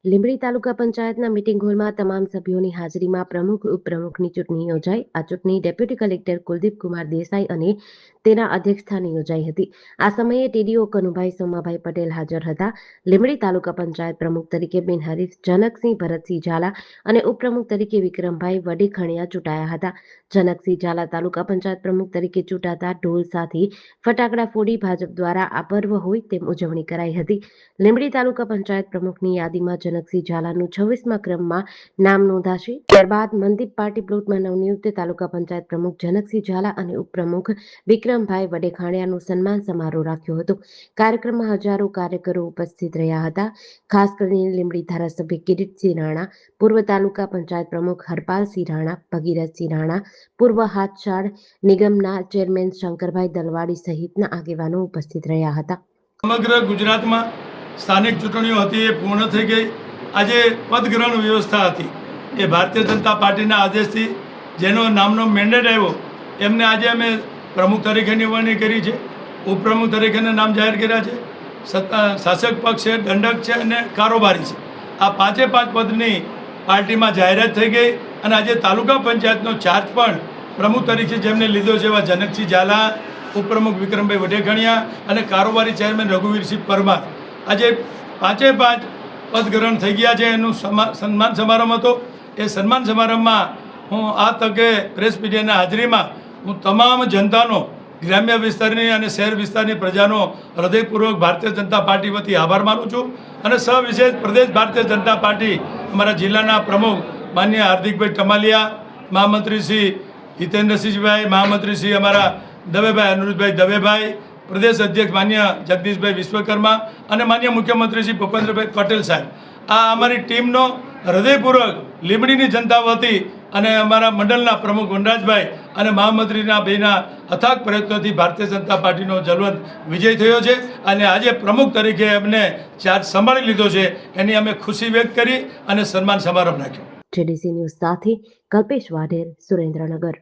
લીંબડી તાલુકા પંચાયતના મીટિંગ હોલમાં તમામ સભ્યોની હાજરીમાં પ્રમુખ ઉપપ્રમુખની ચૂંટણી યોજાઈ. આ ચૂંટણી ડેપ્યુટી કલેક્ટર કુલદીપ કુમાર દેસાઈ અને તેના અધ્યક્ષસ્થાને યોજાઈ હતી. આ સમયે ટીડીઓ કનુભાઈ સોમાભાઈ પટેલ હાજર હતા. લીંબડી તાલુકા પંચાયત પ્રમુખ તરીકે બિનહરીફ જનકસિંહ ભરતસિંહ ઝાલા અને ઉપપ્રમુખ તરીકે વિક્રમભાઈ વડેખણિયા ચૂંટાયા હતા. જનકસિંહ ઝાલા તાલુકા પંચાયત પ્રમુખ તરીકે ચૂંટાતા ઢોલ સાથે ફટાકડા ફોડી ભાજપ દ્વારા આ પર્વ હોય તેમ ઉજવણી કરાઈ હતી. લીંબડી તાલુકા પંચાયત પ્રમુખની યાદીમાં જનકસિંહ ઝાલાનું 26મા ક્રમમાં નામ નોંધાશે. ત્યારબાદ મનદીપ પાર્ટી પ્લોટમાં નવનિયુક્ત તાલુકા પંચાયત પ્રમુખ જનકસિંહ ઝાલા અને ઉપપ્રમુખ વિક્રમભાઈ વડેખાણિયાનું સન્માન સમારોહ રાખ્યો હતો. કાર્યક્રમમાં હજારો કાર્યકરો ઉપસ્થિત રહ્યા હતા. ખાસ કરીને લીંબડી ધારાસભ્ય કિરીટસિંહ રાણા, પૂર્વ તાલુકા પંચાયત પ્રમુખ હરપાલસિંહ રાણા, ભગીરથસિંહ રાણા, પૂર્વ હાથશાળ નિગમના ચેરમેન શંકરભાઈ દલવાડી સહિતના આગેવાનો ઉપસ્થિત રહ્યા હતા. સમગ્ર ગુજરાતમાં સ્થાનિક ચૂંટણીઓ હતી એ પૂર્ણ થઈ ગઈ. આજે પદગ્રહણ વ્યવસ્થા હતી એ ભારતીય જનતા પાર્ટીના આદેશથી જેનો નામનો મેન્ડેટ આવ્યો એમને આજે અમે પ્રમુખ તરીકે નિવડણી કરી છે, ઉપપ્રમુખ તરીકેના નામ જાહેર કર્યા છે. શાસક પક્ષ છે, દંડક છે અને કારોબારી છે. આ પાંચે પાંચ પદની પાર્ટીમાં જાહેરાત થઈ ગઈ અને આજે તાલુકા પંચાયતનો ચાર્જ પણ પ્રમુખ તરીકે જેમને લીધો છે એવા જનકસિંહ ઝાલા, ઉપપ્રમુખ વિક્રમભાઈ વડેખણિયા અને કારોબારી ચેરમેન રઘુવીરસિંહ પરમાર આજે પાંચે પાંચ પદગ્રહણ થઈ ગયા છે. એનું સન્માન સમારંભ હતો. એ સન્માન સમારંભમાં હું આ તકે પ્રેસ મીડિયાના હાજરીમાં હું તમામ જનતાનો, ગ્રામ્ય વિસ્તારની અને શહેર વિસ્તારની પ્રજાનો હૃદયપૂર્વક ભારતીય જનતા પાર્ટી વતી આભાર માનું છું. અને સવિશેષ પ્રદેશ ભારતીય જનતા પાર્ટી અમારા જિલ્લાના પ્રમુખ માન્ય હાર્દિકભાઈ ટમાલિયા, મહામંત્રી શ્રી હિતેન્દ્રસિંહભાઈ, મહામંત્રી શ્રી અમારા દવેભાઈ અનુરુદ્ધભાઈ દવેભાઈ, પ્રદેશ અધ્યક્ષ માન્ય જગદીશભાઈ વિશ્વકર્મા અને માન્ય મુખ્યમંત્રી શ્રી ભૂપેન્દ્રભાઈ પટેલ સાહેબ, આ અમારી ટીમનો હૃદયપૂર્વક લીંબડીની જનતા વતી અને અમારા મંડળના પ્રમુખ વનરાજભાઈ અને મહામંત્રીના બેના અથાગ પ્રયત્નોથી ભારતીય જનતા પાર્ટીનો જલવંત વિજય થયો છે. અને આજે પ્રમુખ તરીકે એમને ચાર્જ સંભાળી લીધો છે એની અમે ખુશી વ્યક્ત કરી અને સન્માન સમારંભ રાખ્યો. જેડીસી ન્યૂઝ સાથે કલ્પેશ વાઢેર, સુરેન્દ્રનગર.